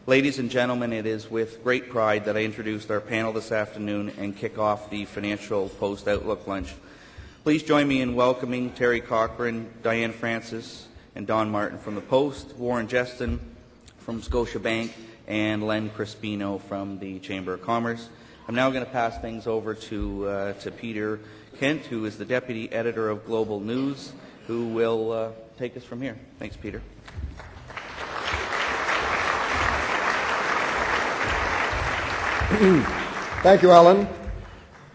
Ladies and gentlemen, it is with great pride that I introduced our panel this afternoon and kick off the Financial Post Outlook Lunch. Please join me in welcoming Terry Cochran, Diane Francis, and Don Martin from the Post, Warren Jeston from Scotiabank, and Len Crispino from the Chamber of Commerce. I'm now going to pass things over to Peter Kent, who is the Deputy Editor of Global News, who will take us from here. Thanks, Peter. Thank you, Alan.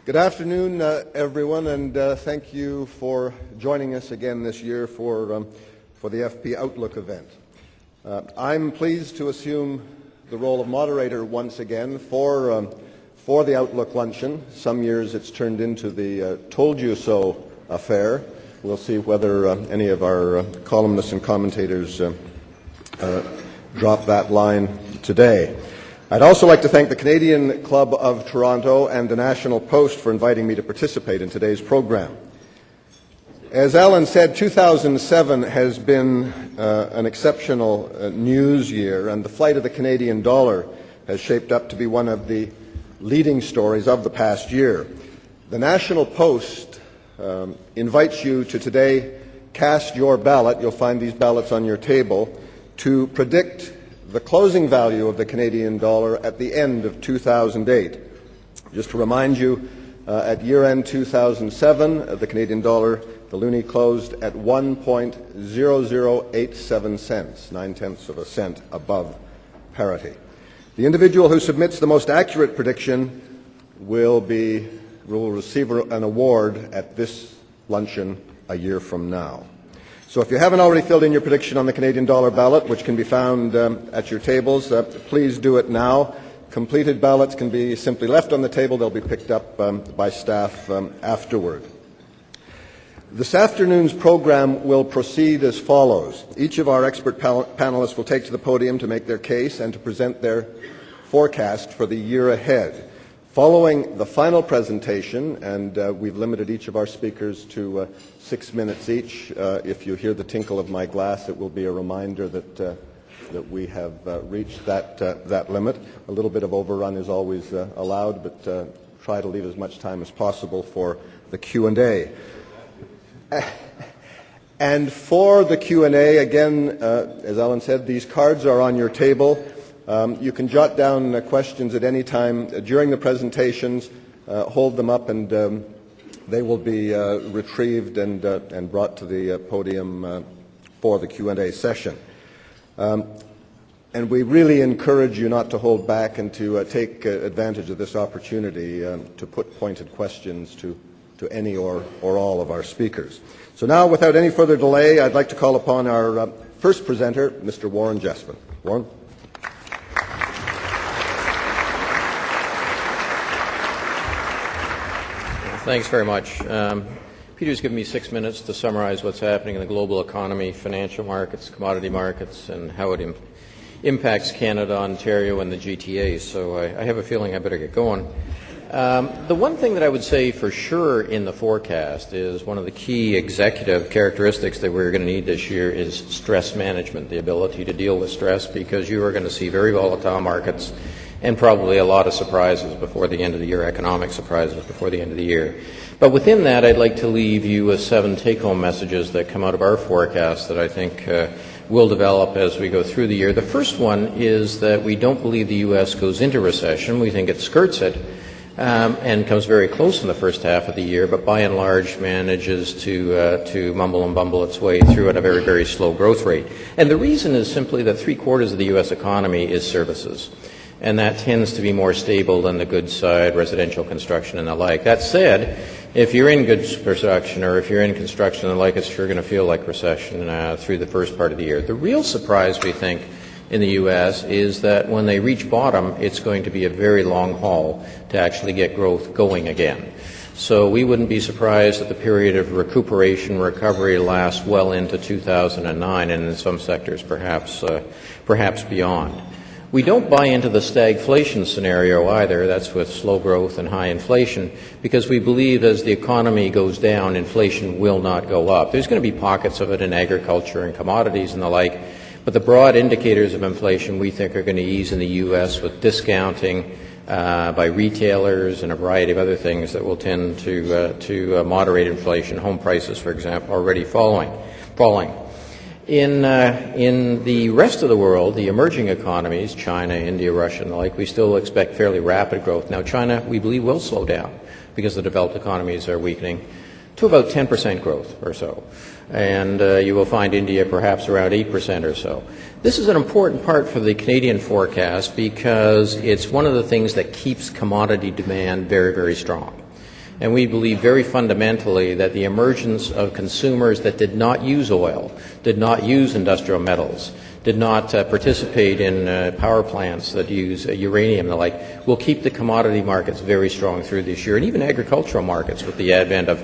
Good afternoon, everyone, and thank you for joining us again this year for the FP Outlook event. I'm pleased to assume the role of moderator once again for the Outlook Luncheon. Some years it's turned into the Told You So affair. We'll see whether any of our columnists and commentators drop that line today. I'd also like to thank the Canadian Club of Toronto and the National Post for inviting me to participate in today's program. As Alan said, 2007 has been an exceptional news year, and the flight of the Canadian dollar has shaped up to be one of the leading stories of the past year. The National Post invites you to today cast your ballot. You'll find these ballots on your table to predict the closing value of the Canadian dollar at the end of 2008. Just to remind you, at year-end 2007, the Canadian dollar, the loonie, closed at 1.0087 cents, 9/10 of a cent above parity. The individual who submits the most accurate prediction will receive an award at this luncheon a year from now. So if you haven't already filled in your prediction on the Canadian dollar ballot, which can be found at your tables, please do it now. Completed ballots can be simply left on the table. They'll be picked up by staff afterward. This afternoon's program will proceed as follows. Each of our expert panelists will take to the podium to make their case and to present their forecast for the year ahead. Following the final presentation, and we've limited each of our speakers to 6 minutes each. If you hear the tinkle of my glass, it will be a reminder that we have reached that limit. A little bit of overrun is always allowed, but try to leave as much time as possible for the Q&A. And for the Q&A, again, as Alan said, these cards are on your table. You can jot down questions at any time during the presentations, hold them up, and they will be retrieved and brought to the podium for the Q&A session. And we really encourage you not to hold back and to take advantage of this opportunity to put pointed questions to any or all of our speakers. So now, without any further delay, I'd like to call upon our first presenter, Mr. Warren Jeston. Warren. Thanks very much. Peter's given me 6 minutes to summarize what's happening in the global economy, financial markets, commodity markets, and how it impacts Canada, Ontario, and the GTA. So I have a feeling I better get going. The one thing that I would say for sure in the forecast is one of the key executive characteristics that we're going to need this year is stress management, the ability to deal with stress, because you are going to see very volatile markets and probably a lot of surprises before the end of the year, economic surprises before the end of the year. But within that, I'd like to leave you with 7 take-home messages that come out of our forecast that I think will develop as we go through the year. The first one is that we don't believe the U.S. goes into recession. We think it skirts it and comes very close in the first half of the year, but by and large manages to mumble and bumble its way through at a very, very slow growth rate. And the reason is simply that 3/4 of the U.S. economy is services, and that tends to be more stable than the goods side, residential construction and the like. That said, if you're in goods construction or if you're in construction and the like, it's sure going to feel like recession through the first part of the year. The real surprise, we think, in the U.S. is that when they reach bottom, it's going to be a very long haul to actually get growth going again. So we wouldn't be surprised that the period of recuperation, recovery lasts well into 2009 and in some sectors perhaps beyond. We don't buy into the stagflation scenario either. That's with slow growth and high inflation, because we believe as the economy goes down, inflation will not go up. There's going to be pockets of it in agriculture and commodities and the like, But the broad indicators of inflation we think are going to ease in the U.S. with discounting by retailers and a variety of other things that will tend to moderate inflation. Home prices, for example, already falling. In the rest of the world, the emerging economies, China, India, Russia, and the like, we still expect fairly rapid growth. Now, China, we believe, will slow down because the developed economies are weakening to about 10% growth or so. And you will find India perhaps around 8% or so. This is an important part for the Canadian forecast because it's one of the things that keeps commodity demand very, very strong. And we believe very fundamentally that the emergence of consumers that did not use oil, did not use industrial metals, did not participate in power plants that use uranium and the like, will keep the commodity markets very strong through this year. And even agricultural markets, with the advent of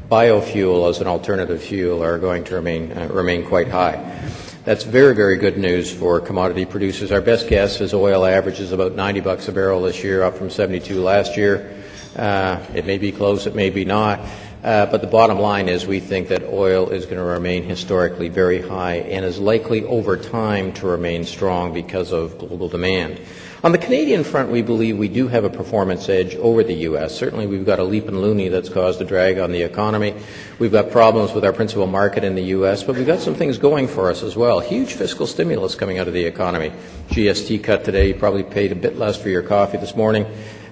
biofuel as an alternative fuel, are going to remain quite high. That's very, very good news for commodity producers. Our best guess is oil averages about $90 a barrel this year, up from 72 last year. It may be close, it may be not. But the bottom line is we think that oil is going to remain historically very high and is likely over time to remain strong because of global demand. On the Canadian front, we believe we do have a performance edge over the U.S. Certainly we've got a leap in loonie that's caused a drag on the economy. We've got problems with our principal market in the U.S., but we've got some things going for us as well. Huge fiscal stimulus coming out of the economy. GST cut today. You probably paid a bit less for your coffee this morning.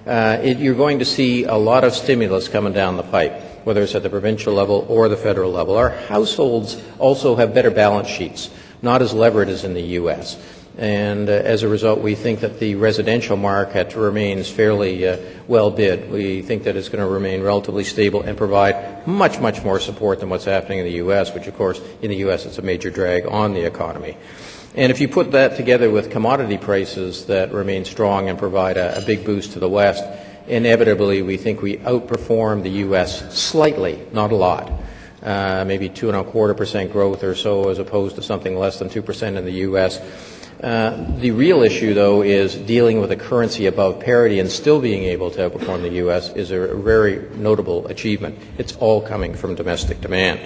You're going to see a lot of stimulus coming down the pipe, whether it's at the provincial level or the federal level. Our households also have better balance sheets, not as levered as in the U.S. And as a result, we think that the residential market remains fairly well bid. We think that it's going to remain relatively stable and provide much, much more support than what's happening in the U.S., which, of course, in the U.S. it's a major drag on the economy. And if you put that together with commodity prices that remain strong and provide a big boost to the West, inevitably we think we outperform the U.S. slightly, not a lot, maybe 2.25% growth or so as opposed to something less than 2% in the U.S. The real issue, though, is dealing with a currency above parity and still being able to outperform the U.S. is a very notable achievement. It's all coming from domestic demand.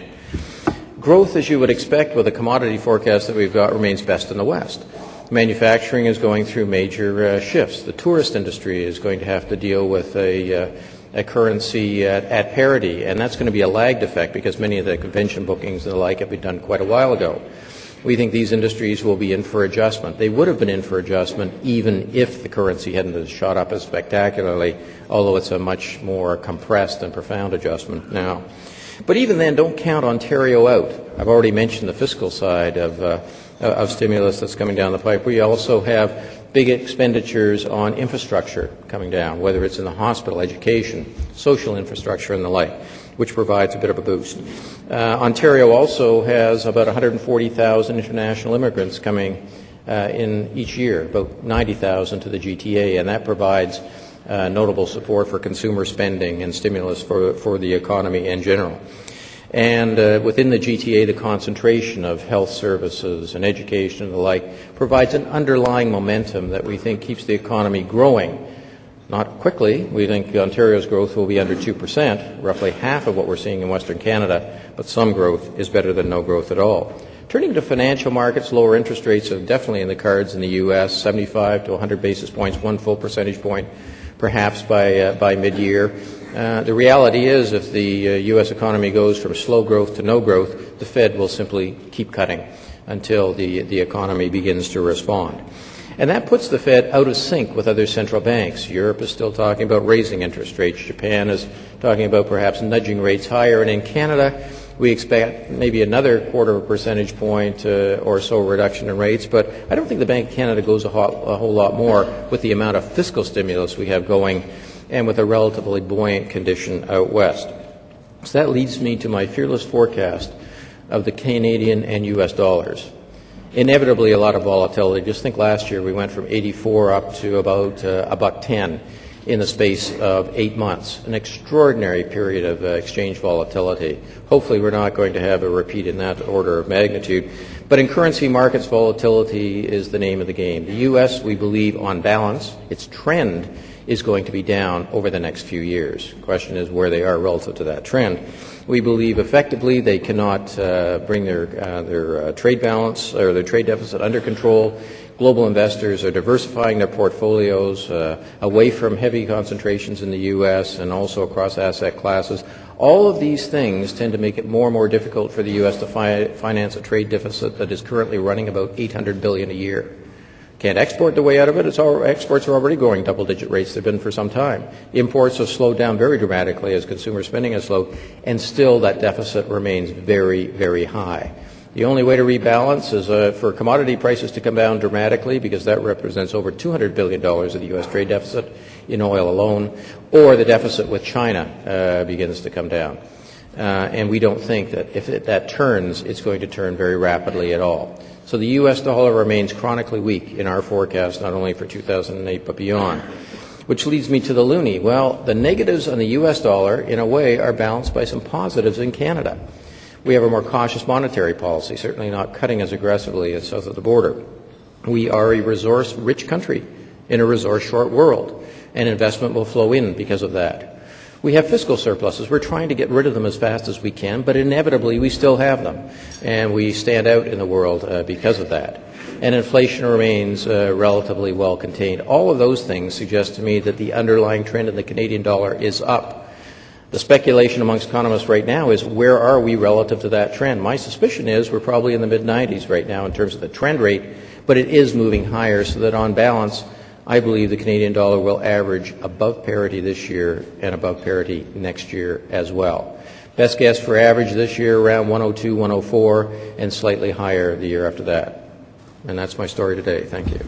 Growth, as you would expect with a commodity forecast that we've got, remains best in the West. Manufacturing is going through major shifts. The tourist industry is going to have to deal with a currency at parity, and that's going to be a lagged effect because many of the convention bookings and the like have been done quite a while ago. We think these industries will be in for adjustment. They would have been in for adjustment even if the currency hadn't shot up as spectacularly, although it's a much more compressed and profound adjustment now. But even then, don't count Ontario out. I've already mentioned the fiscal side of stimulus that's coming down the pipe. We also have big expenditures on infrastructure coming down, whether it's in the hospital, education, social infrastructure, and the like, which provides a bit of a boost. Ontario also has about 140,000 international immigrants coming in each year, about 90,000 to the GTA, and that provides notable support for consumer spending and stimulus for the economy in general. And within the GTA, the concentration of health services and education and the like provides an underlying momentum that we think keeps the economy growing. Not quickly. We think Ontario's growth will be under 2%, roughly half of what we're seeing in Western Canada, but some growth is better than no growth at all. Turning to financial markets, lower interest rates are definitely in the cards in the U.S., 75 to 100 basis points, 1 full percentage point, perhaps by mid-year. The reality is if the U.S. economy goes from slow growth to no growth, the Fed will simply keep cutting until the economy begins to respond. And that puts the Fed out of sync with other central banks. Europe is still talking about raising interest rates. Japan is talking about perhaps nudging rates higher. And in Canada, we expect maybe another 0.25 percentage point or so reduction in rates. But I don't think the Bank of Canada goes a whole lot more with the amount of fiscal stimulus we have going and with a relatively buoyant condition out west. So that leads me to my fearless forecast of the Canadian and U.S. dollars. Inevitably, a lot of volatility. Just think last year we went from 84 up to about $1.10 in the space of 8 months, an extraordinary period of exchange volatility. Hopefully we're not going to have a repeat in that order of magnitude. But in currency markets, volatility is the name of the game. The U.S., we believe, on balance, its trend is going to be down over the next few years. The question is where they are relative to that trend. We believe effectively they cannot bring their trade balance or their trade deficit under control. Global investors are diversifying their portfolios away from heavy concentrations in the U.S. and also across asset classes. All of these things tend to make it more and more difficult for the U.S. to finance a trade deficit that is currently running about $800 billion a year. Can't export the way out of it. Exports are already growing double-digit rates. They've been for some time. Imports have slowed down very dramatically as consumer spending has slowed, and still that deficit remains very, very high. The only way to rebalance is for commodity prices to come down dramatically, because that represents over $200 billion of the U.S. trade deficit in oil alone, or the deficit with China begins to come down. And we don't think that if that turns, it's going to turn very rapidly at all. So the U.S. dollar remains chronically weak in our forecast, not only for 2008 but beyond. Which leads me to the loonie. Well, the negatives on the U.S. dollar, in a way, are balanced by some positives in Canada. We have a more cautious monetary policy, certainly not cutting as aggressively as south of the border. We are a resource-rich country in a resource-short world, and investment will flow in because of that. We have fiscal surpluses. We're trying to get rid of them as fast as we can, but inevitably we still have them, and we stand out in the world because of that. And inflation remains relatively well contained. All of those things suggest to me that the underlying trend in the Canadian dollar is up. The speculation amongst economists right now is, where are we relative to that trend? My suspicion is we're probably in the mid-90s right now in terms of the trend rate, but it is moving higher, so that on balance, I believe the Canadian dollar will average above parity this year and above parity next year as well. Best guess for average this year around 102, 104, and slightly higher the year after that. And that's my story today. Thank you.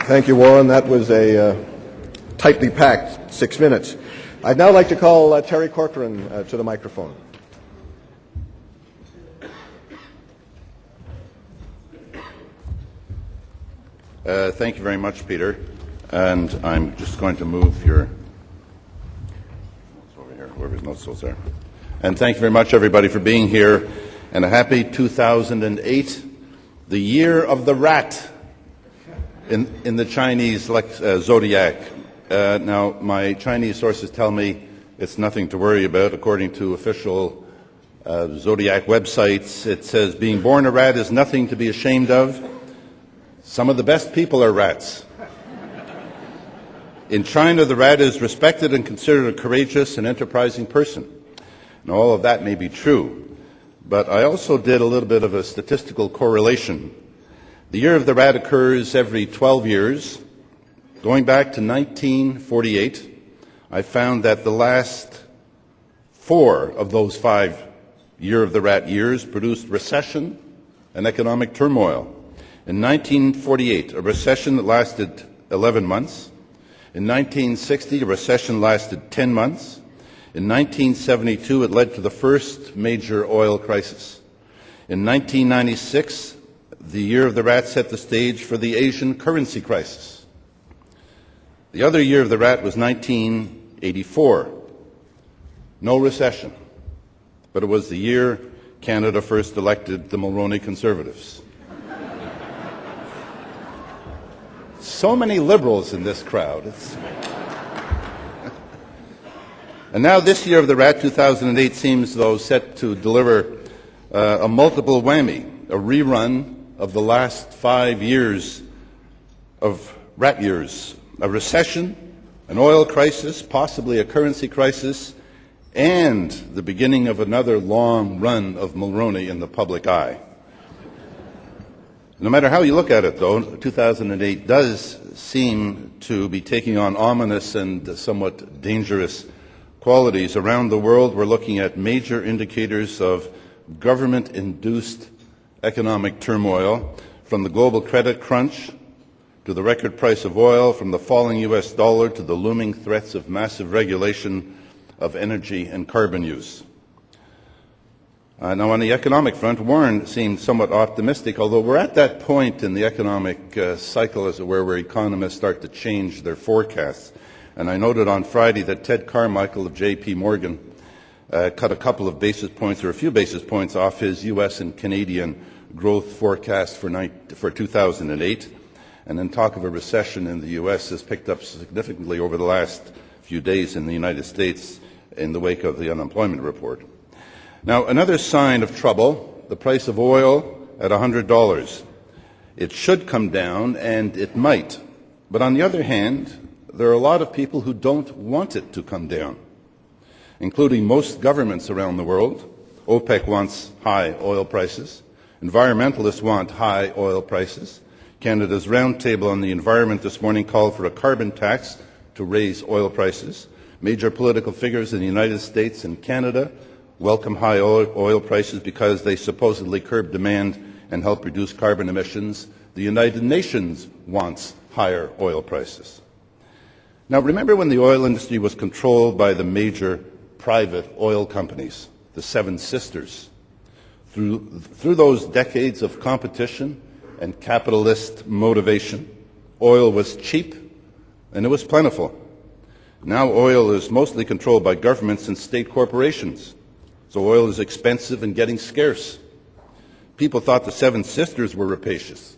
Thank you, Warren. That was a tightly packed 6 minutes. I'd now like to call Terry Corcoran to the microphone. Thank you very much, Peter. And I'm just going to move your notes over here, whoever's notes those are. And thank you very much, everybody, for being here. And a happy 2008, the year of the rat in the Chinese zodiac. Now, my Chinese sources tell me it's nothing to worry about. According to official zodiac websites, it says being born a rat is nothing to be ashamed of. Some of the best people are rats. In China, the rat is respected and considered a courageous and enterprising person. Now, all of that may be true, but I also did a little bit of a statistical correlation. The year of the rat occurs every 12 years. Going back to 1948, I found that the last 4 of those 5 year of the rat years produced recession and economic turmoil. In 1948, a recession that lasted 11 months. In 1960, a recession lasted 10 months. In 1972, it led to the first major oil crisis. In 1996, the year of the rat set the stage for the Asian currency crisis. The other year of the rat was 1984. No recession, but it was the year Canada first elected the Mulroney Conservatives. So many Liberals in this crowd. And now this year of the rat, 2008, seems, though, set to deliver a multiple whammy, a rerun of the last 5 years of rat years, a recession, an oil crisis, possibly a currency crisis, and the beginning of another long run of Mulroney in the public eye. No matter how you look at it, though, 2008 does seem to be taking on ominous and somewhat dangerous qualities. Around the world, we're looking at major indicators of government-induced economic turmoil, from the global credit crunch to the record price of oil, from the falling U.S. dollar to the looming threats of massive regulation of energy and carbon use. Now, on the economic front, Warren seemed somewhat optimistic, although we're at that point in the economic cycle, as it were, where economists start to change their forecasts. And I noted on Friday that Ted Carmichael of J.P. Morgan cut a couple of basis points, or a few basis points, off his U.S. and Canadian growth forecast for 2008. and then talk of a recession in the U.S. has picked up significantly over the last few days in the United States in the wake of the unemployment report. Now, another sign of trouble, the price of oil at $100. It should come down, and it might. But on the other hand, there are a lot of people who don't want it to come down, including most governments around the world. OPEC wants high oil prices. Environmentalists want high oil prices. Canada's roundtable on the environment this morning called for a carbon tax to raise oil prices. Major political figures in the United States and Canada welcome high oil prices because they supposedly curb demand and help reduce carbon emissions. The United Nations wants higher oil prices. Now, remember when the oil industry was controlled by the major private oil companies, the Seven Sisters? Through those decades of competition and capitalist motivation, oil was cheap and it was plentiful. Now oil is mostly controlled by governments and state corporations, so oil is expensive and getting scarce. People thought the Seven Sisters were rapacious.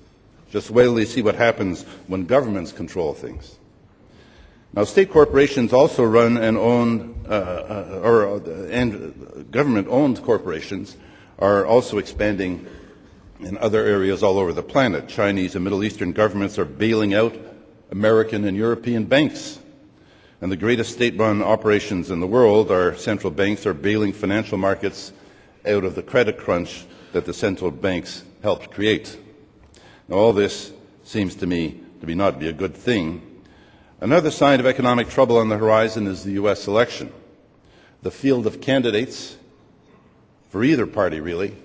Just wait till you see what happens when governments control things. Now, state corporations also run and own, and government-owned corporations are also expanding in other areas all over the planet. Chinese and Middle Eastern governments are bailing out American and European banks. And the greatest state-run operations in the world, our central banks, are bailing financial markets out of the credit crunch that the central banks helped create. Now, all this seems to me to be not be a good thing. Another sign of economic trouble on the horizon is the U.S. election. The field of candidates, for either party really,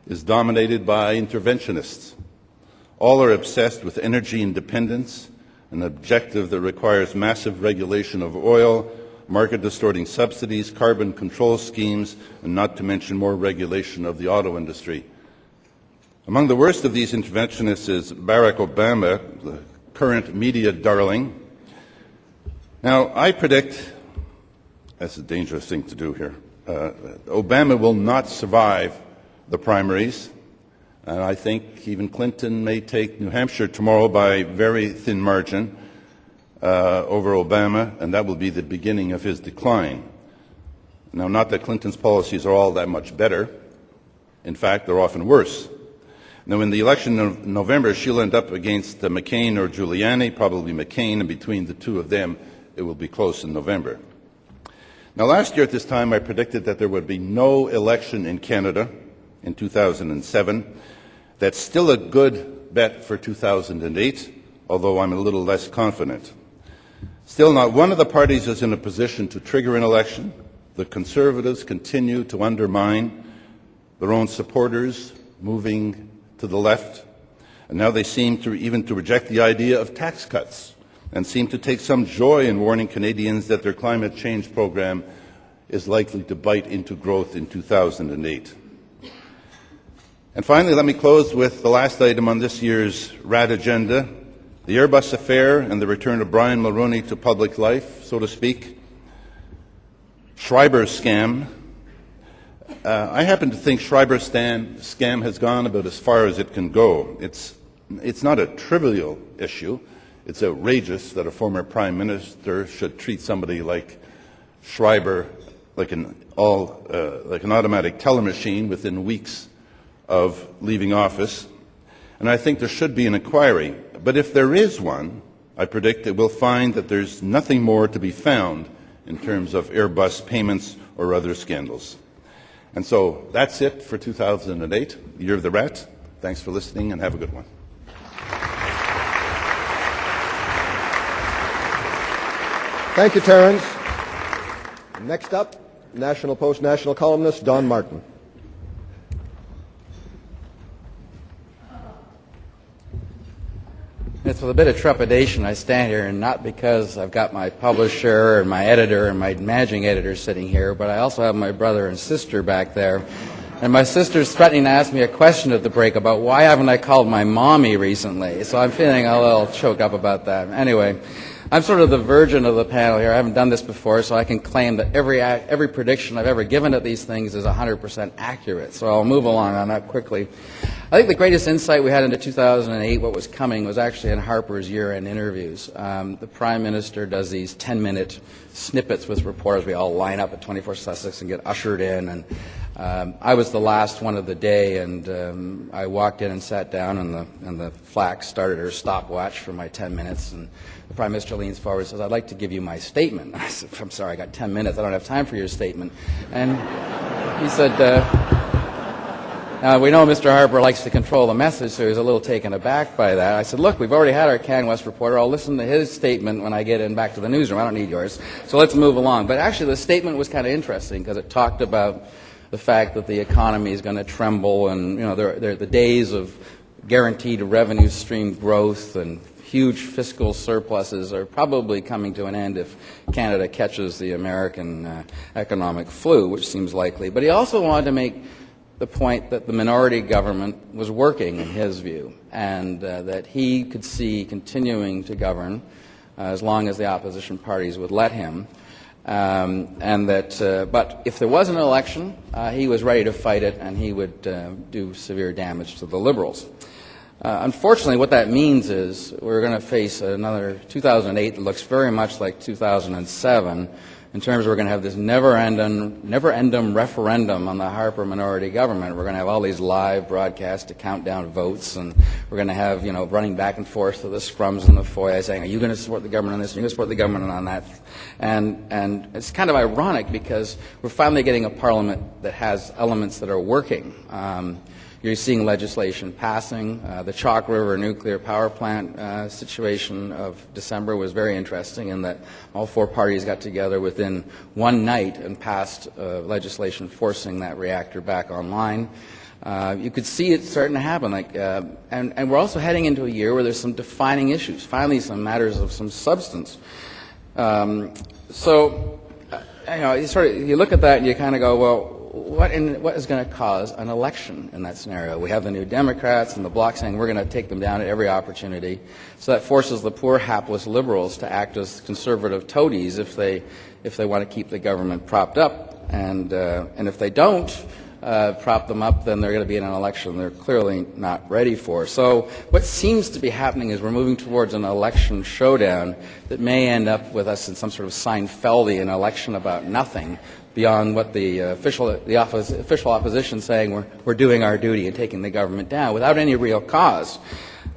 is dominated by interventionists. All are obsessed with energy independence, an objective that requires massive regulation of oil, market-distorting subsidies, carbon control schemes, and not to mention more regulation of the auto industry. Among the worst of these interventionists is Barack Obama, the current media darling. Now, I predict, that's a dangerous thing to do here, Obama will not survive the primaries, and I think even Clinton may take New Hampshire tomorrow by a very thin margin over Obama, and that will be the beginning of his decline. Now, not that Clinton's policies are all that much better. In fact, they're often worse. Now, in the election in November, she'll end up against McCain or Giuliani, probably McCain, and between the two of them, it will be close in November. Now, last year at this time, I predicted that there would be no election in Canada in 2007. That's still a good bet for 2008, although I'm a little less confident. Still, not one of the parties is in a position to trigger an election. The Conservatives continue to undermine their own supporters, moving to the left, and now they seem to even to reject the idea of tax cuts and seem to take some joy in warning Canadians that their climate change program is likely to bite into growth in 2008. And finally, let me close with the last item on this year's RAD agenda, the Airbus affair and the return of Brian Mulroney to public life, so to speak. Schreiber's scam. I happen to think Schreiber's scam has gone about as far as it can go. It's not a trivial issue. It's outrageous that a former prime minister should treat somebody like Schreiber like an automatic teller machine within weeks of leaving office. And I think there should be an inquiry. But if there is one, I predict that we'll find that there's nothing more to be found in terms of Airbus payments or other scandals. And so that's it for 2008, the Year of the Rat. Thanks for listening and have a good one. Thank you, Terence. Next up, National Post national columnist Don Martin. It's with a bit of trepidation I stand here, and not because I've got my publisher and my editor and my managing editor sitting here, but I also have my brother and sister back there And my sister's threatening to ask me a question at the break about why haven't I called my mommy recently. So I'm feeling a little choked up about that. Anyway, I'm sort of the virgin of the panel here. I haven't done this before, so I can claim that every prediction I've ever given at these things is 100% accurate. So I'll move along on that quickly. I think the greatest insight we had into 2008, what was coming, was actually in Harper's year-end interviews. The Prime Minister does these 10-minute snippets with reporters. We all line up at 24 Sussex and get ushered in. And I was the last one of the day, and I walked in and sat down, and the FLAC started her stopwatch for my 10 minutes. And the Prime Minister leans forward and says, "I'd like to give you my statement." I said, "I'm sorry, I got 10 minutes. I don't have time for your statement." And he said, we know Mr. Harper likes to control the message, so he was a little taken aback by that. I said, "Look, we've already had our CanWest reporter. I'll listen to his statement when I get in back to the newsroom. I don't need yours. So let's move along." But actually, the statement was kind of interesting because it talked about the fact that the economy is going to tremble, and the days of guaranteed revenue stream growth and huge fiscal surpluses are probably coming to an end if Canada catches the American economic flu, which seems likely. But he also wanted to make the point that the minority government was working, in his view, and that he could see continuing to govern as long as the opposition parties would let him. But if there was an election, he was ready to fight it, and he would do severe damage to the Liberals. Unfortunately, what that means is we're going to face another 2008 that looks very much like 2007 in terms of we're going to have this never-ending referendum on the Harper minority government. We're going to have all these live broadcasts to count down votes, and we're going to have, running back and forth to the scrums in the foyer saying, "Are you going to support the government on this? Are you going to support the government on that?" And it's kind of ironic because we're finally getting a parliament that has elements that are working. You're seeing legislation passing. The Chalk River nuclear power plant situation of December was very interesting in that all four parties got together within one night and passed legislation forcing that reactor back online. You could see it starting to happen. And we're also heading into a year where there's some defining issues, finally some matters of some substance. You look at that and you kind of go, well, what is going to cause an election in that scenario? We have the New Democrats and the Bloc saying we're going to take them down at every opportunity. So that forces the poor, hapless Liberals to act as conservative toadies if they want to keep the government propped up. And if they don't prop them up, then they're going to be in an election they're clearly not ready for. So what seems to be happening is we're moving towards an election showdown that may end up with us in some sort of Seinfeldian election about nothing, beyond what the official opposition saying we're doing our duty and taking the government down without any real cause.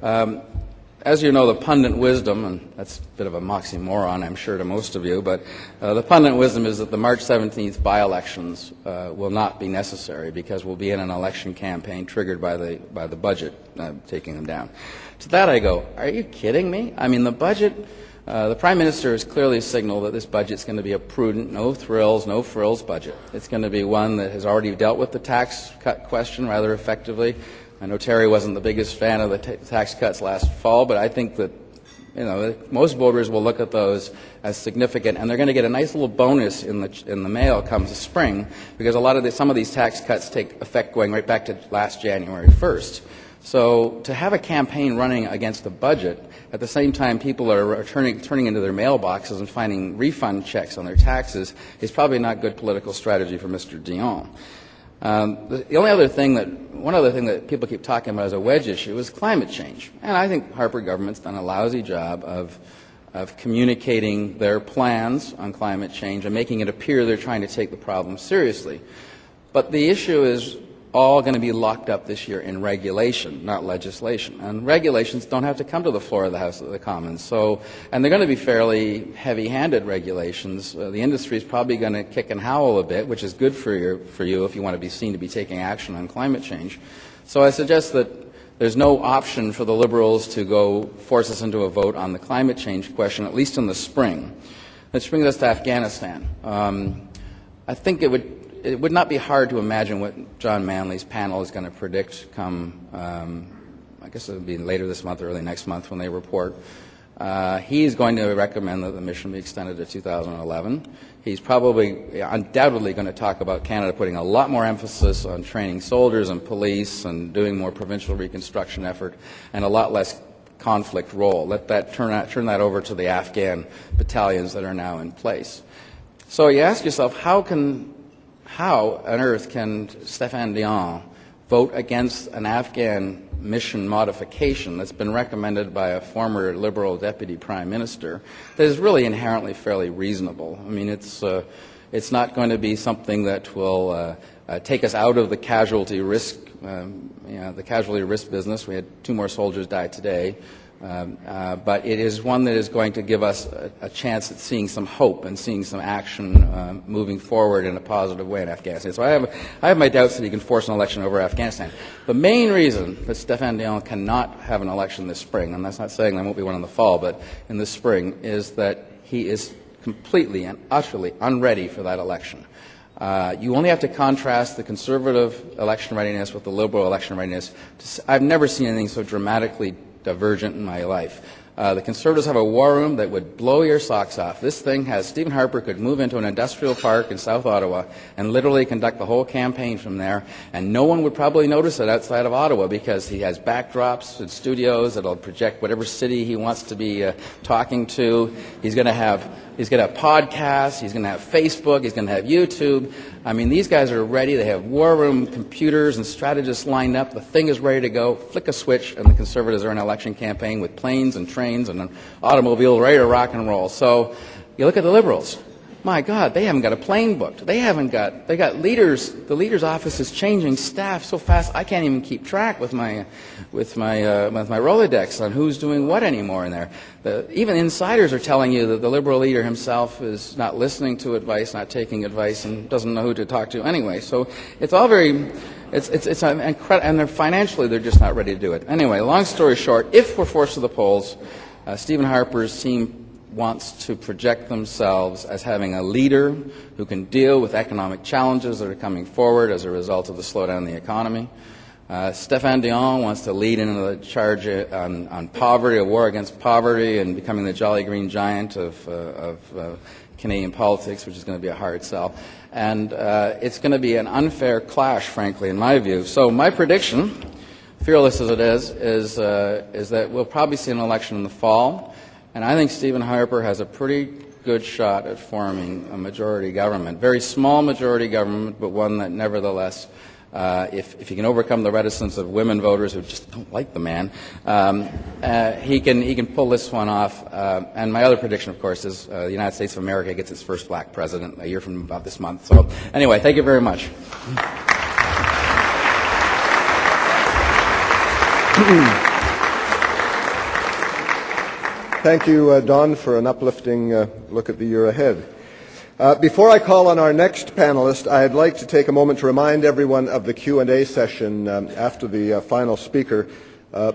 As you know, the pundit wisdom, and that's a bit of a moxymoron, I'm sure, to most of you, but the pundit wisdom is that the March 17th by-elections will not be necessary because we'll be in an election campaign triggered by the budget taking them down. To that I go, are you kidding me? I mean, the budget... the Prime Minister has clearly signaled that this budget is going to be a prudent, no thrills, no frills budget. It's going to be one that has already dealt with the tax cut question rather effectively. I know Terry wasn't the biggest fan of the tax cuts last fall, but I think that most voters will look at those as significant, and they're going to get a nice little bonus in the mail come the spring because some of these tax cuts take effect going right back to last January 1st. So to have a campaign running against a budget at the same time people are turning into their mailboxes and finding refund checks on their taxes is probably not good political strategy for Mr. Dion. One other thing that people keep talking about as a wedge issue is climate change. And I think Harper government's done a lousy job of communicating their plans on climate change and making it appear they're trying to take the problem seriously. But the issue is all going to be locked up this year in regulation, not legislation. And regulations don't have to come to the floor of the House of the Commons. And they're going to be fairly heavy-handed regulations. The industry is probably going to kick and howl a bit, which is good for you if you want to be seen to be taking action on climate change. So I suggest that there's no option for the Liberals to go force us into a vote on the climate change question, at least in the spring. Let's bring us to Afghanistan. I think it would not be hard to imagine what John Manley's panel is going to predict come, I guess it will be later this month or early next month when they report. He's going to recommend that the mission be extended to 2011. He's probably, undoubtedly, going to talk about Canada putting a lot more emphasis on training soldiers and police and doing more provincial reconstruction effort and a lot less conflict role. Let that turn that over to the Afghan battalions that are now in place. So you ask yourself, how on earth can Stéphane Dion vote against an Afghan mission modification that's been recommended by a former Liberal Deputy Prime Minister that is really inherently fairly reasonable? I mean, it's not going to be something that will take us out of the casualty risk, the casualty risk business. We had 2 more soldiers die today. But it is one that is going to give us a chance at seeing some hope and seeing some action moving forward in a positive way in Afghanistan. So I have my doubts that he can force an election over Afghanistan. The main reason that Stéphane Dion cannot have an election this spring, and that's not saying there won't be one in the fall, but in the spring, is that he is completely and utterly unready for that election. You only have to contrast the Conservative election readiness with the Liberal election readiness. I've never seen anything so dramatically divergent in my life. The Conservatives have a war room that would blow your socks off. This thing has Stephen Harper could move into an industrial park in South Ottawa and literally conduct the whole campaign from there, and no one would probably notice it outside of Ottawa because he has backdrops and studios that'll project whatever city he wants to be talking to. He's going to have podcasts, he's going to have Facebook, he's going to have YouTube. I mean, these guys are ready. They have war room computers and strategists lined up. The thing is ready to go. Flick a switch, and the Conservatives are in an election campaign with planes and trains and an automobile ready to rock and roll. So you look at the Liberals. My God, they haven't got a plane booked. They got leaders. The leader's office is changing staff so fast I can't even keep track with my Rolodex on who's doing what anymore in there. Even insiders are telling you that the Liberal leader himself is not listening to advice, not taking advice, and doesn't know who to talk to anyway. So it's all very, it's incredible, and financially they're just not ready to do it. Anyway, long story short, if we're forced to the polls, Stephen Harper's team wants to project themselves as having a leader who can deal with economic challenges that are coming forward as a result of the slowdown in the economy. Stéphane Dion wants to lead into the charge on poverty, a war against poverty, and becoming the jolly green giant of Canadian politics, which is going to be a hard sell. And it's going to be an unfair clash, frankly, in my view. So my prediction, fearless as it is that we'll probably see an election in the fall. And I think Stephen Harper has a pretty good shot at forming a majority government. Very small majority government, but one that nevertheless, if he can overcome the reticence of women voters who just don't like the man, he can pull this one off. And my other prediction, of course, is the United States of America gets its first black president a year from about this month. So anyway, thank you very much. Thank you, Don, for an uplifting look at the year ahead. Before I call on our next panelist, I'd like to take a moment to remind everyone of the Q&A session after the final speaker.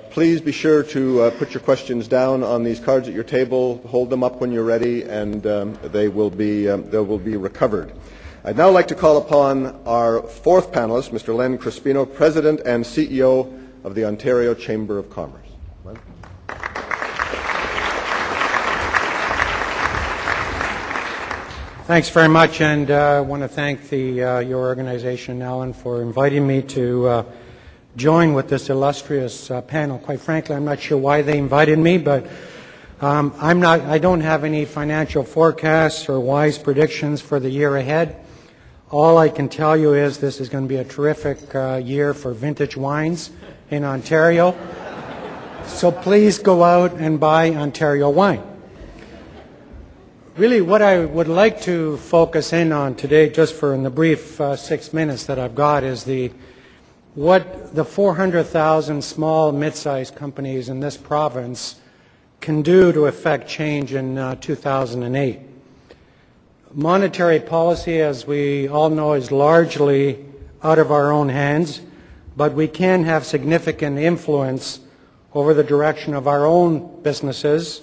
Please be sure to put your questions down on these cards at your table, hold them up when you're ready, and they will be recovered. I'd now like to call upon our 4th panelist, Mr. Len Crispino, President and CEO of the Ontario Chamber of Commerce. Len? Thanks very much, and I want to thank your organization, Alan, for inviting me to join with this illustrious panel. Quite frankly, I'm not sure why they invited me, but I don't have any financial forecasts or wise predictions for the year ahead. All I can tell you is this is going to be a terrific year for vintage wines in Ontario. So please go out and buy Ontario wine. Really, what I would like to focus in on today, just for in the brief 6 minutes that I've got, is what the 400,000 small, mid-sized companies in this province can do to effect change in 2008. Monetary policy, as we all know, is largely out of our own hands, but we can have significant influence over the direction of our own businesses.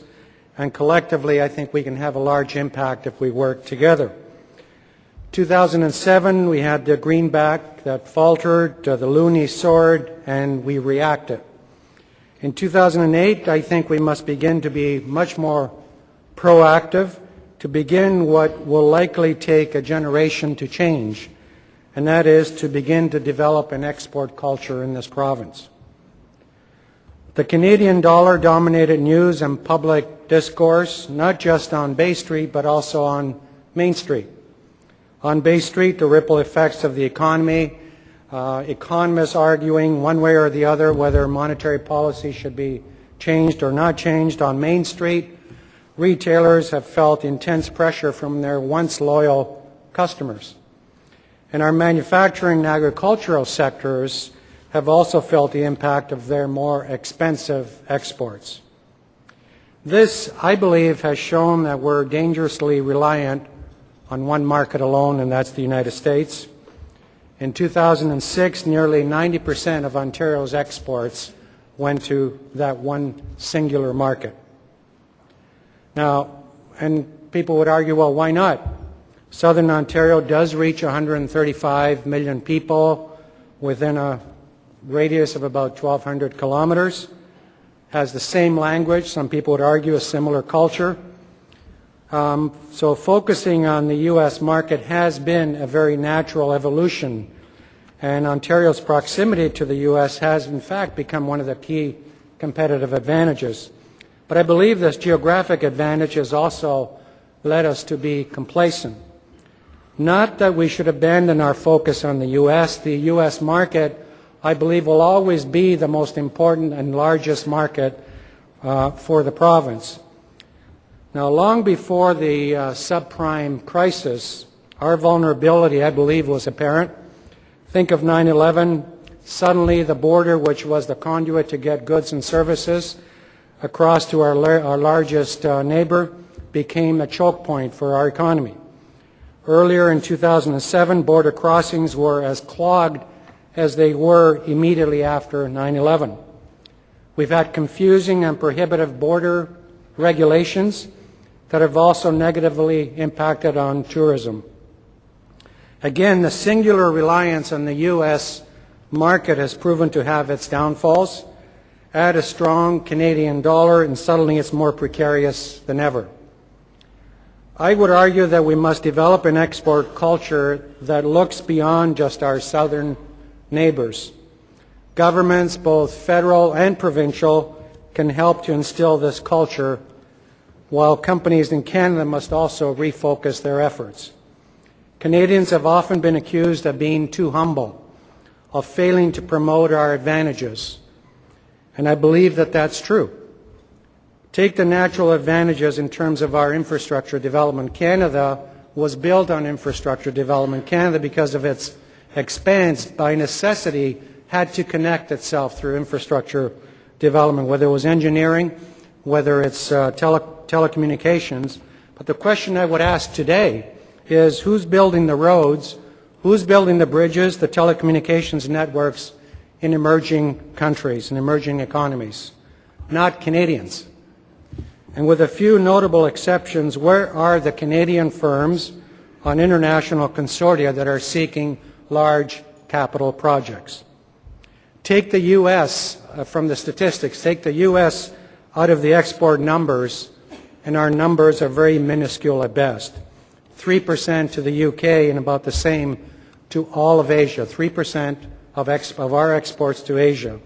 And collectively, I think we can have a large impact if we work together. 2007, we had the greenback that faltered, the loonie soared, and we reacted. In 2008, I think we must begin to be much more proactive, to begin what will likely take a generation to change, and that is to begin to develop an export culture in this province. The Canadian dollar dominated news and public discourse, not just on Bay Street, but also on Main Street. On Bay Street, the ripple effects of the economy, economists arguing one way or the other whether monetary policy should be changed or not changed. On Main Street, retailers have felt intense pressure from their once loyal customers. And our manufacturing and agricultural sectors have also felt the impact of their more expensive exports. This, I believe, has shown that we're dangerously reliant on one market alone, and that's the United States. In 2006, nearly 90% of Ontario's exports went to that one singular market. Now, and people would argue, well, why not? Southern Ontario does reach 135 million people within a radius of about 1,200 kilometers, has the same language, some people would argue a similar culture. So focusing on the U.S. market has been a very natural evolution, and Ontario's proximity to the U.S. has in fact become one of the key competitive advantages. But I believe this geographic advantage has also led us to be complacent. Not that we should abandon our focus on the U.S. The U.S. market, I believe, will always be the most important and largest market for the province. Now, long before the subprime crisis, our vulnerability, I believe, was apparent. Think of 9/11. Suddenly, the border, which was the conduit to get goods and services across to our largest neighbor, became a choke point for our economy. Earlier in 2007, border crossings were as clogged as they were immediately after 9/11. We've had confusing and prohibitive border regulations that have also negatively impacted on tourism. Again, the singular reliance on the U.S. market has proven to have its downfalls. Add a strong Canadian dollar and suddenly it's more precarious than ever. I would argue that we must develop an export culture that looks beyond just our southern neighbors. Governments, both federal and provincial, can help to instill this culture, while companies in Canada must also refocus their efforts. Canadians have often been accused of being too humble, of failing to promote our advantages, and I believe that that's true. Take the natural advantages in terms of our infrastructure development. Canada was built on infrastructure development. Canada, because of its expanse, by necessity, had to connect itself through infrastructure development, whether it was engineering, whether it's telecommunications. But the question I would ask today is who's building the roads, who's building the bridges, the telecommunications networks in emerging countries and emerging economies? Not Canadians. And with a few notable exceptions, where are the Canadian firms on international consortia that are seeking large capital projects? Take the U.S. From the statistics, take the U.S. out of the export numbers, and our numbers are very minuscule at best. 3% to the U.K. and about the same to all of Asia, 3% of our exports to Asia,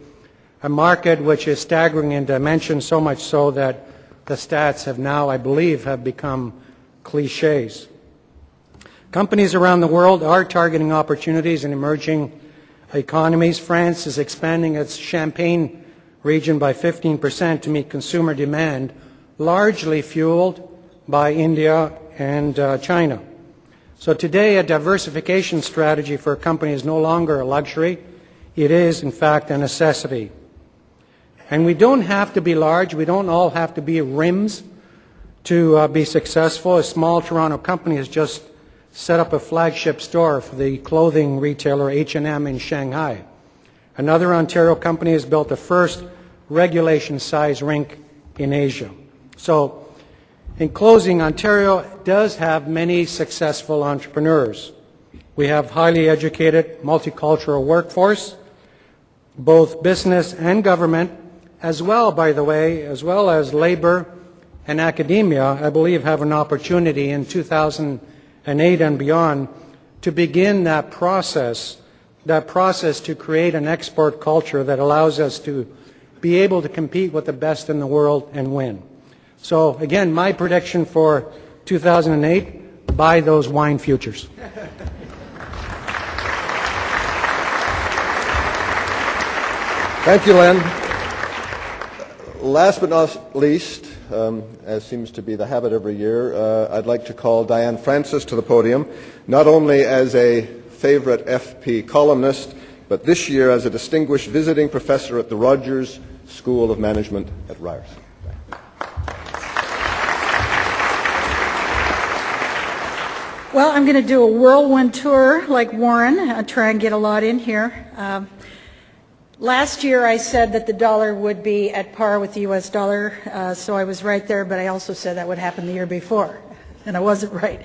a market which is staggering in dimension, so much so that the stats have now, I believe, have become cliches. Companies around the world are targeting opportunities in emerging economies. France is expanding its Champagne region by 15% to meet consumer demand, largely fueled by India and China. So today, a diversification strategy for a company is no longer a luxury. It is, in fact, a necessity. And we don't have to be large. We don't all have to be RIMS to be successful. A small Toronto company has just set up a flagship store for the clothing retailer H&M in Shanghai. Another Ontario company has built the first regulation-size rink in Asia. So, in closing, Ontario does have many successful entrepreneurs. We have highly educated, multicultural workforce. Both business and government as well, by the way, as well as labor and academia, I believe have an opportunity in 2008 and beyond to begin that process to create an export culture that allows us to be able to compete with the best in the world and win. So again, my prediction for 2008, buy those wine futures. Thank you, Len. Last but not least, as seems to be the habit every year, I'd like to call Diane Francis to the podium, not only as a favorite FP columnist, but this year as a distinguished visiting professor at the Rogers School of Management at Ryerson. Well, I'm going to do a whirlwind tour like Warren. I'll try and get a lot in here. Last year I said that the dollar would be at par with the U.S. dollar, so I was right there, but I also said that would happen the year before, and I wasn't right.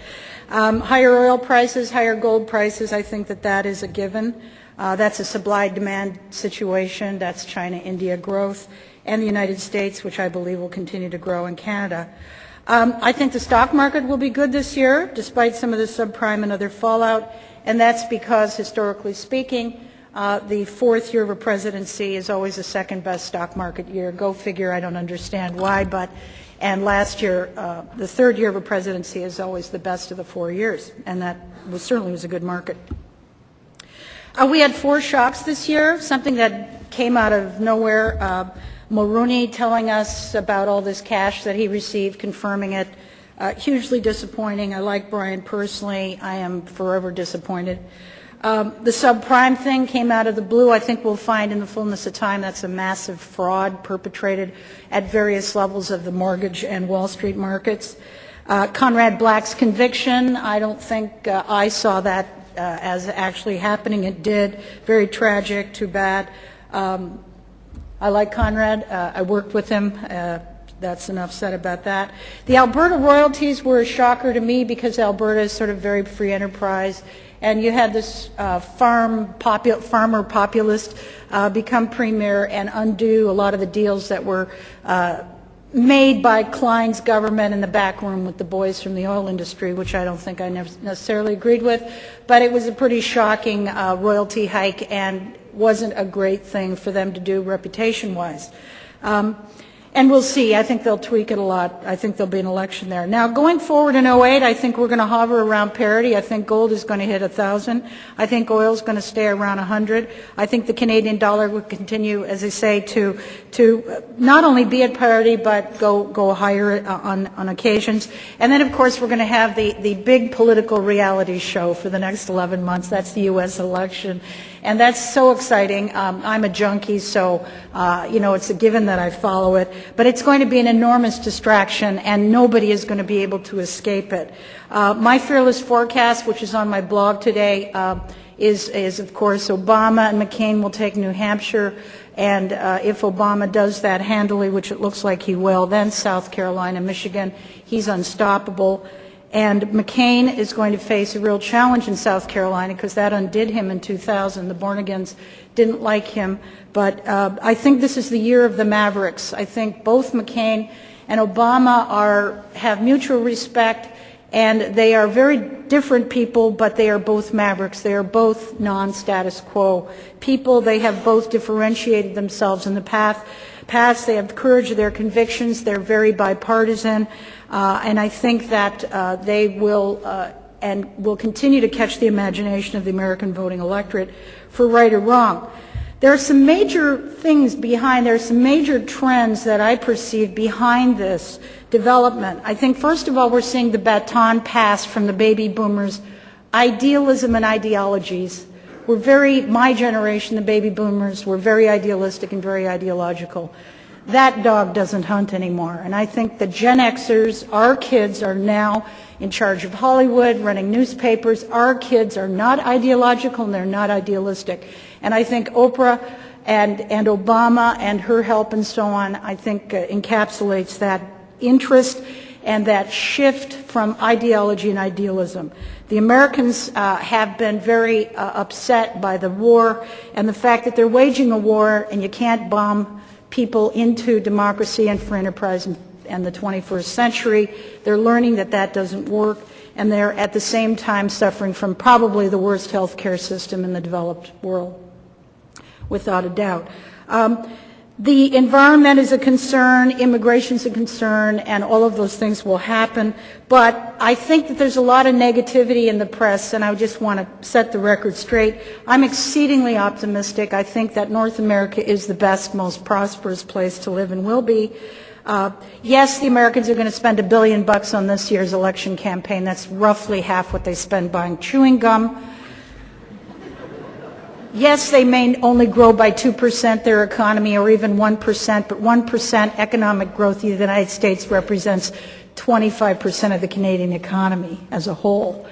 Higher oil prices, higher gold prices, I think that is a given. That's a supply-demand situation. That's China-India growth, and the United States, which I believe will continue to grow, in Canada. I think the stock market will be good this year, despite some of the subprime and other fallout, and that's because, historically speaking, the fourth year of a presidency is always the second best stock market year. Go figure, I don't understand why, and last year, the third year of a presidency is always the best of the 4 years, and that certainly was a good market. We had 4 shocks this year, something that came out of nowhere. Mulrooney telling us about all this cash that he received, confirming it. Hugely disappointing. I like Brian personally. I am forever disappointed. The subprime thing came out of the blue. I think we'll find in the fullness of time that's a massive fraud perpetrated at various levels of the mortgage and Wall Street markets. Conrad Black's conviction, I don't think I saw that as actually happening. It did. Very tragic, too bad. I like Conrad. I worked with him. That's enough said about that. The Alberta royalties were a shocker to me because Alberta is sort of very free enterprise. And you had this farmer populist become premier and undo a lot of the deals that were made by Klein's government in the back room with the boys from the oil industry, which I don't think I necessarily agreed with. But it was a pretty shocking royalty hike and wasn't a great thing for them to do reputation-wise. And we'll see. I think they'll tweak it a lot. I think there'll be an election there. Now, going forward in 08, I think we're going to hover around parity. I think gold is going to hit 1,000. I think oil is going to stay around 100. I think the Canadian dollar will continue, as I say, to not only be at parity, but go higher on occasions. And then, of course, we're going to have the big political reality show for the next 11 months. That's the U.S. election. And that's so exciting. I'm a junkie, so, it's a given that I follow it. But it's going to be an enormous distraction, and nobody is going to be able to escape it. My fearless forecast, which is on my blog today, is of course Obama and McCain will take New Hampshire, and if Obama does that handily, which it looks like he will, then South Carolina, Michigan, he's unstoppable. And McCain is going to face a real challenge in South Carolina because that undid him in 2000. The Born-Agains didn't like him. But I think this is the year of the Mavericks. I think both McCain and Obama have mutual respect, and they are very different people, but they are both Mavericks. They are both non-status quo people. They have both differentiated themselves in the past. They have the courage of their convictions. They're very bipartisan. And I think that they will and will continue to catch the imagination of the American voting electorate for right or wrong. There are some major things behind, there are some major trends that I perceive behind this development. I think, first of all, we're seeing the baton pass from the baby boomers. Idealism and ideologies. My generation, the baby boomers, were very idealistic and very ideological. That dog doesn't hunt anymore. And I think the Gen Xers, our kids, are now in charge of Hollywood, running newspapers. Our kids are not ideological and they're not idealistic. And I think Oprah and Obama and her help and so on, I think encapsulates that interest and that shift from ideology and idealism. The Americans have been very upset by the war and the fact that they're waging a war and you can't bomb people into democracy and for enterprise and the 21st century. They're learning that that doesn't work, and they're at the same time suffering from probably the worst health care system in the developed world, without a doubt. The environment is a concern, immigration is a concern, and all of those things will happen. But I think that there's a lot of negativity in the press, and I just want to set the record straight. I'm exceedingly optimistic. I think that North America is the best, most prosperous place to live and will be. Yes, the Americans are going to spend $1 billion on this year's election campaign. That's roughly half what they spend buying chewing gum. Yes, they may only grow by 2% their economy, or even 1%, but 1% economic growth in the United States represents 25% of the Canadian economy as a whole.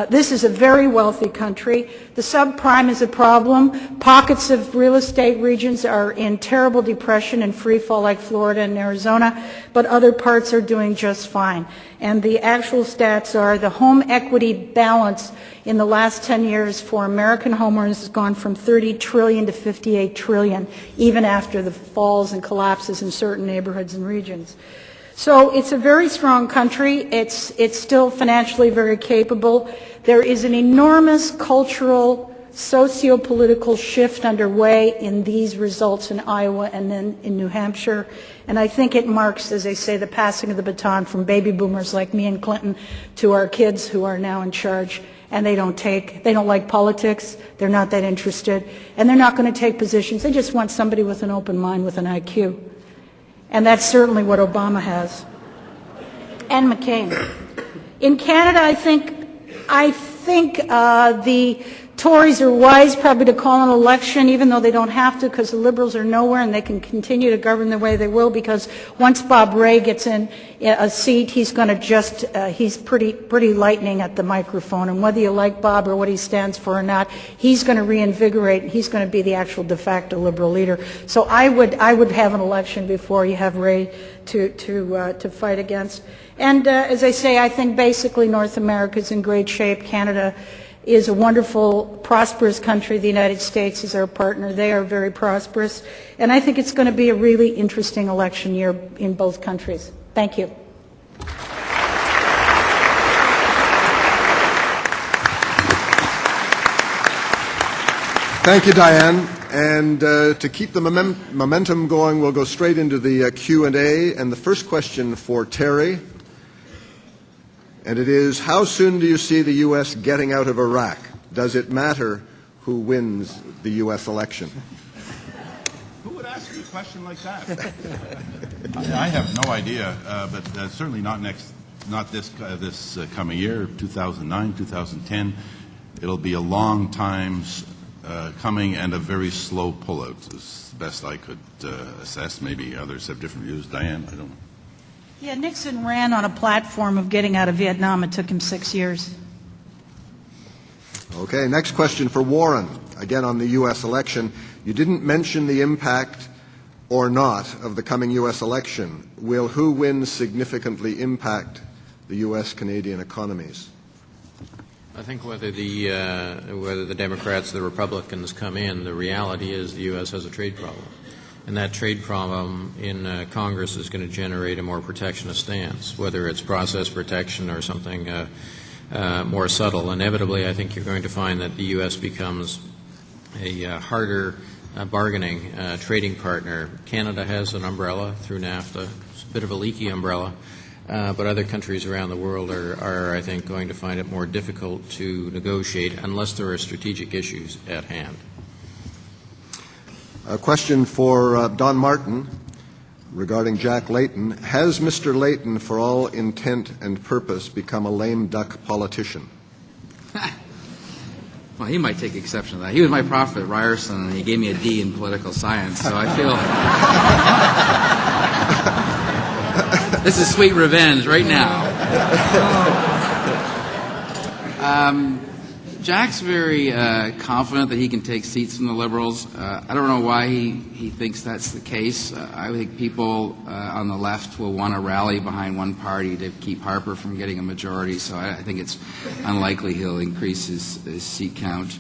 This is a very wealthy country. The subprime is a problem. Pockets of real estate regions are in terrible depression and free fall, like Florida and Arizona, but other parts are doing just fine. And the actual stats are the home equity balance in the last 10 years for American homeowners has gone from $30 trillion to $58 trillion, even after the falls and collapses in certain neighborhoods and regions. So it's a very strong country. It's still financially very capable. There is an enormous cultural, socio-political shift underway in these results in Iowa and then in New Hampshire. And I think it marks, as I say, the passing of the baton from baby boomers like me and Clinton to our kids who are now in charge. And they don't like politics. They're not that interested. And they're not going to take positions. They just want somebody with an open mind, with an IQ. And that's certainly what Obama has. And McCain. In Canada, I think the Tories are wise probably to call an election, even though they don't have to, because the Liberals are nowhere and they can continue to govern the way they will, because once Bob Rae gets in a seat, he's going to he's pretty lightning at the microphone, and whether you like Bob or what he stands for or not, he's going to reinvigorate, and he's going to be the actual de facto Liberal leader. So I would have an election before you have Rae to fight against. And as I say, I think basically North America is in great shape. Canada is a wonderful, prosperous country. The United States is our partner. They are very prosperous. And I think it's going to be a really interesting election year in both countries. Thank you. Thank you, Diane. And to keep the momentum going, we'll go straight into the Q&A. And the first question for Terry, and it is, how soon do you see the U.S. getting out of Iraq? Does it matter who wins the U.S. election? Who would ask you a question like that? I have no idea, but certainly not this coming year, 2009, 2010. It'll be a long time coming and a very slow pullout, is the best I could assess. Maybe others have different views. Diane, I don't know. Yeah, Nixon ran on a platform of getting out of Vietnam. It took him 6 years. Okay, next question for Warren, again on the U.S. election. You didn't mention the impact or not of the coming U.S. election. Will who wins significantly impact the U.S.-Canadian economies? I think whether the Democrats or the Republicans come in, the reality is the U.S. has a trade problem. And that trade problem in Congress is going to generate a more protectionist stance, whether it's process protection or something more subtle. Inevitably, I think you're going to find that the U.S. becomes a harder bargaining trading partner. Canada has an umbrella through NAFTA. It's a bit of a leaky umbrella. But other countries around the world are, I think, going to find it more difficult to negotiate unless there are strategic issues at hand. A question for Don Martin regarding Jack Layton. Has Mr. Layton, for all intent and purpose, become a lame duck politician? Well, he might take exception to that. He was my prof at Ryerson, and he gave me a D in political science, so I feel... This is sweet revenge right now. Jack's very confident that he can take seats from the Liberals. I don't know why he thinks that's the case. I think people on the left will want to rally behind one party to keep Harper from getting a majority, so I think it's unlikely he'll increase his seat count.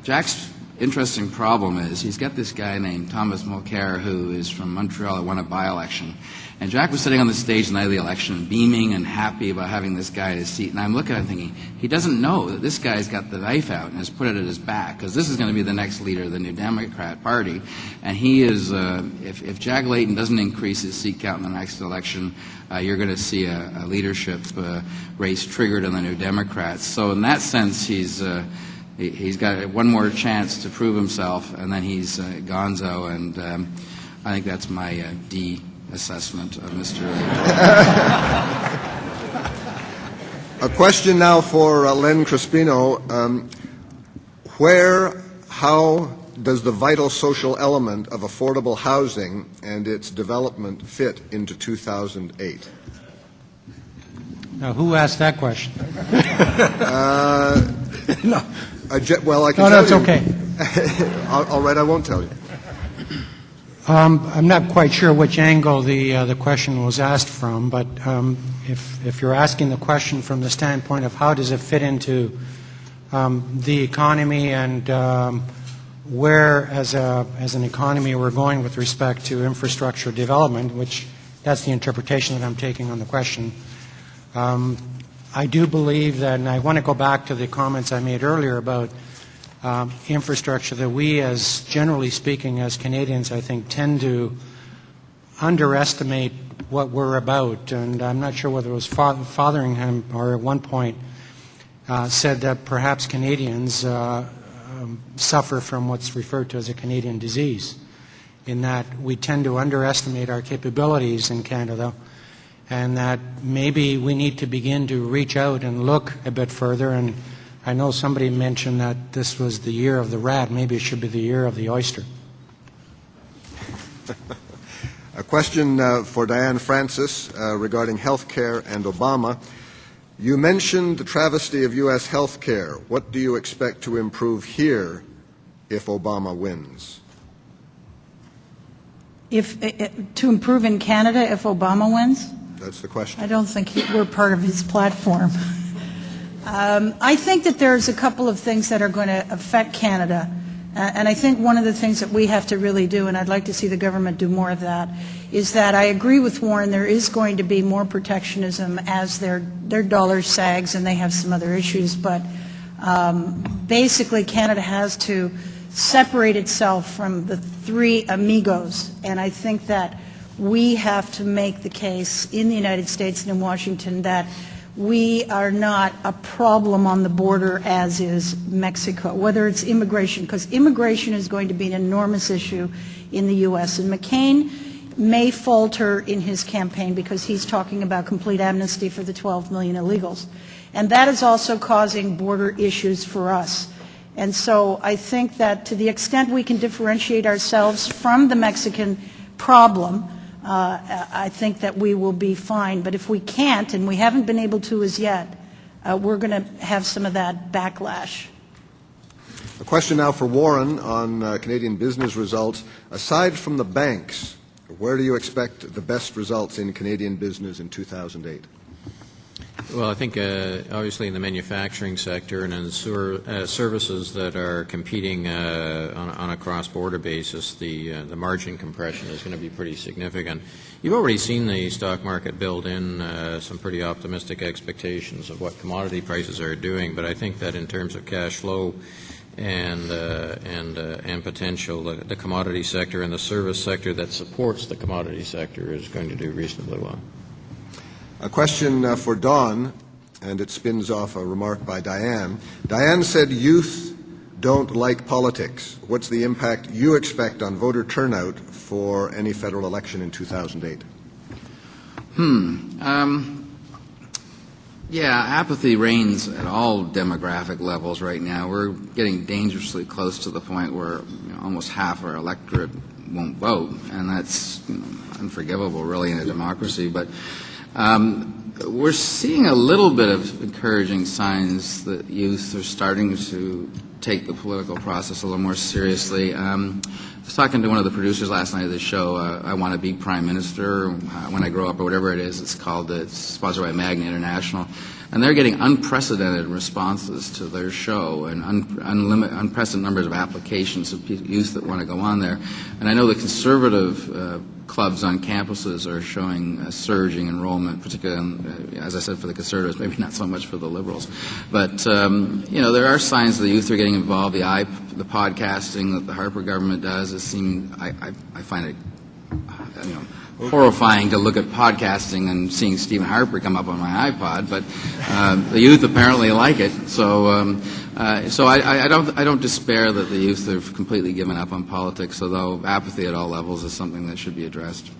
Jack's interesting problem is he's got this guy named Thomas Mulcair who is from Montreal who won a by-election. And Jack was sitting on the stage the night of the election, beaming and happy about having this guy in his seat. And I'm looking at him thinking, he doesn't know that this guy's got the knife out and has put it at his back, because this is going to be the next leader of the New Democrat Party. And he is, if Jack Layton doesn't increase his seat count in the next election, you're going to see a leadership race triggered on the New Democrats. So in that sense, he's got one more chance to prove himself, and then he's gonzo. And I think that's my D assessment of Mr. Layton. A question now for Len Crispino. How does the vital social element of affordable housing and its development fit into 2008? Now, who asked that question? Well, I can No, tell it's you. okay. All right, I won't tell you. I'm not quite sure which angle the question was asked from, but if you're asking the question from the standpoint of how does it fit into the economy and where, as an economy, we're going with respect to infrastructure development, which that's the interpretation that I'm taking on the question. I do believe that, and I want to go back to the comments I made earlier about infrastructure, that we, as generally speaking, as Canadians, I think, tend to underestimate what we're about. And I'm not sure whether it was Fotheringham or at one point said that perhaps Canadians suffer from what's referred to as a Canadian disease, in that we tend to underestimate our capabilities in Canada, and that maybe we need to begin to reach out and look a bit further. And I know somebody mentioned that this was the year of the rat. Maybe it should be the year of the oyster. A question for Dianne Francis regarding health care and Obama. You mentioned the travesty of U.S. health care. What do you expect to improve here if Obama wins? To improve in Canada if Obama wins? That's the question. I don't think we're part of his platform. I think that there's a couple of things that are going to affect Canada. And I think one of the things that we have to really do, and I'd like to see the government do more of that, is that I agree with Warren, there is going to be more protectionism as their dollar sags and they have some other issues. But basically Canada has to separate itself from the three amigos. And I think that we have to make the case in the United States and in Washington that we are not a problem on the border as is Mexico, whether it's immigration, because immigration is going to be an enormous issue in the U.S. And McCain may falter in his campaign because he's talking about complete amnesty for the 12 million illegals. And that is also causing border issues for us. And so I think that to the extent we can differentiate ourselves from the Mexican problem, I think that we will be fine. But if we can't, and we haven't been able to as yet, we're going to have some of that backlash. A question now for Warren on Canadian business results. Aside from the banks, where do you expect the best results in Canadian business in 2008? Well, I think obviously in the manufacturing sector and in services that are competing on a cross-border basis, the margin compression is going to be pretty significant. You've already seen the stock market build in some pretty optimistic expectations of what commodity prices are doing, but I think that in terms of cash flow and potential, the commodity sector and the service sector that supports the commodity sector is going to do reasonably well. A question for Don, and it spins off a remark by Dianne. Dianne said youth don't like politics. What's the impact you expect on voter turnout for any federal election in 2008? Yeah, apathy reigns at all demographic levels right now. We're getting dangerously close to the point where almost half our electorate won't vote, and that's unforgivable, really, in a democracy. But we're seeing a little bit of encouraging signs that youth are starting to take the political process a little more seriously. I was talking to one of the producers last night of this show. I Want to Be Prime Minister When I Grow Up, or whatever it is. It's sponsored by Magna International. And they're getting unprecedented responses to their show and unprecedented numbers of applications of youth that want to go on there. And I know the conservative clubs on campuses are showing a surging enrollment, particularly, as I said, for the conservatives, maybe not so much for the liberals. But, there are signs that the youth are getting involved. The podcasting that the Harper government does, I find it, horrifying to look at podcasting and seeing Stephen Harper come up on my iPod, but the youth apparently like it. So I don't despair that the youth have completely given up on politics, although apathy at all levels is something that should be addressed.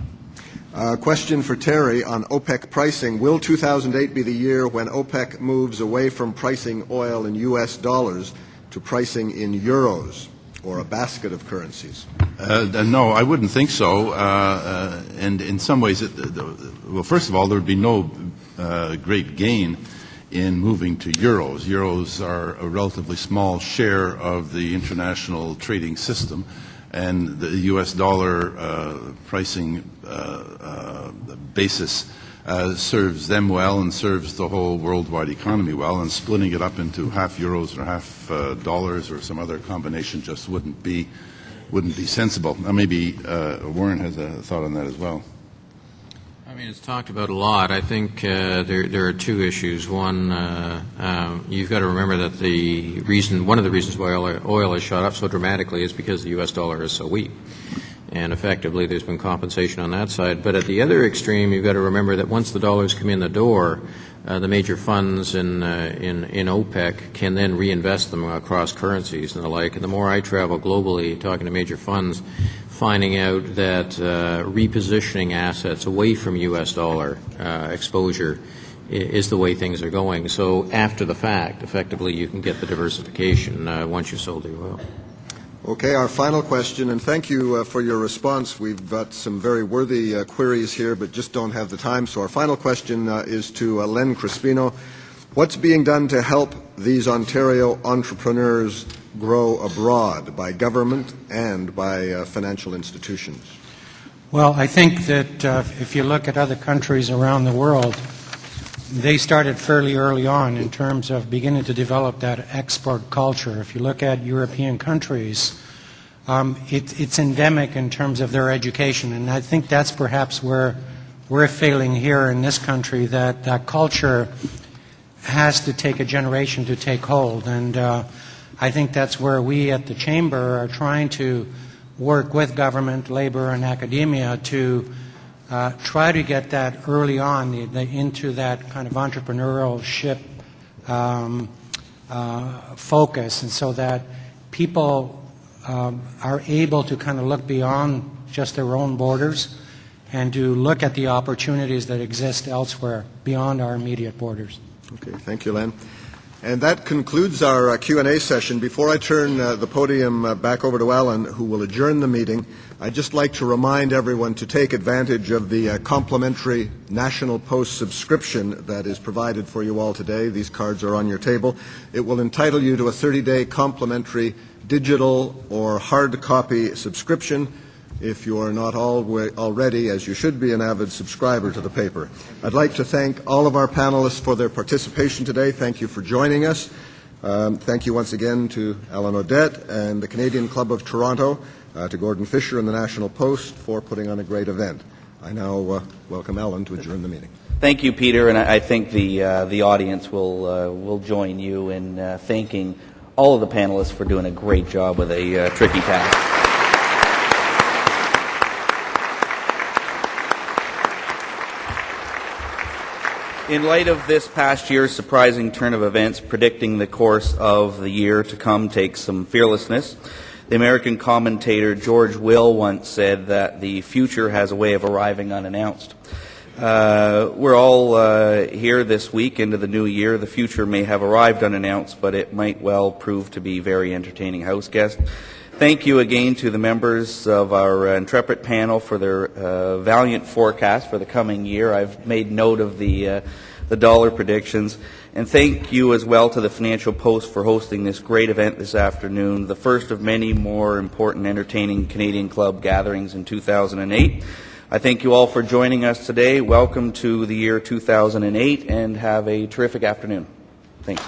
Question for Terry on OPEC pricing. Will 2008 be the year when OPEC moves away from pricing oil in U.S. dollars to pricing in euros, or a basket of currencies? No, I wouldn't think so. And in some ways, well, first of all, there would be no great gain in moving to euros. Euros are a relatively small share of the international trading system, and the U.S. dollar pricing basis serves them well and serves the whole worldwide economy well, and splitting it up into half euros or half dollars or some other combination just wouldn't be sensible. Now maybe Warren has a thought on that as well. I mean, it's talked about a lot. I think there are two issues. One, you've got to remember that one of the reasons why oil has shot up so dramatically is because the U.S. dollar is so weak. And effectively, there's been compensation on that side. But at the other extreme, you've got to remember that once the dollars come in the door, the major funds in OPEC can then reinvest them across currencies and the like. And the more I travel globally, talking to major funds, finding out that repositioning assets away from U.S. dollar exposure is the way things are going. So after the fact, effectively, you can get the diversification once you've sold the oil. Okay, our final question, and thank you for your response. We've got some very worthy queries here, but just don't have the time. So our final question is to Len Crispino. What's being done to help these Ontario entrepreneurs grow abroad by government and by financial institutions? Well, I think that if you look at other countries around the world, they started fairly early on in terms of beginning to develop that export culture. If you look at European countries, it's endemic in terms of their education, and I think that's perhaps where we're failing here in this country, that culture has to take a generation to take hold. And I think that's where we at the Chamber are trying to work with government, labor, and academia to try to get that early on into that kind of entrepreneurship focus, and so that people are able to kind of look beyond just their own borders and to look at the opportunities that exist elsewhere beyond our immediate borders. Okay, thank you, Len. And that concludes our Q&A session. Before I turn the podium back over to Alan, who will adjourn the meeting, I'd just like to remind everyone to take advantage of the complimentary National Post subscription that is provided for you all today. These cards are on your table. It will entitle you to a 30-day complimentary digital or hard copy subscription if you are not already, as you should be, an avid subscriber to the paper. I'd like to thank all of our panelists for their participation today. Thank you for joining us. Thank you once again to Alan Odette and the Canadian Club of Toronto, to Gordon Fisher and the National Post for putting on a great event. I now welcome Alan to adjourn the meeting. Thank you, Peter, and I think the audience will join you in thanking all of the panelists for doing a great job with a tricky task. In light of this past year's surprising turn of events, predicting the course of the year to come takes some fearlessness. The American commentator George Will once said that the future has a way of arriving unannounced. We're all here this week into the new year. The future may have arrived unannounced, but it might well prove to be very entertaining house guest. Thank you again to the members of our intrepid panel for their valiant forecast for the coming year. I've made note of the the dollar predictions. And thank you as well to the Financial Post for hosting this great event this afternoon, the first of many more important, entertaining Canadian Club gatherings in 2008. I thank you all for joining us today. Welcome to the year 2008, and have a terrific afternoon. Thanks.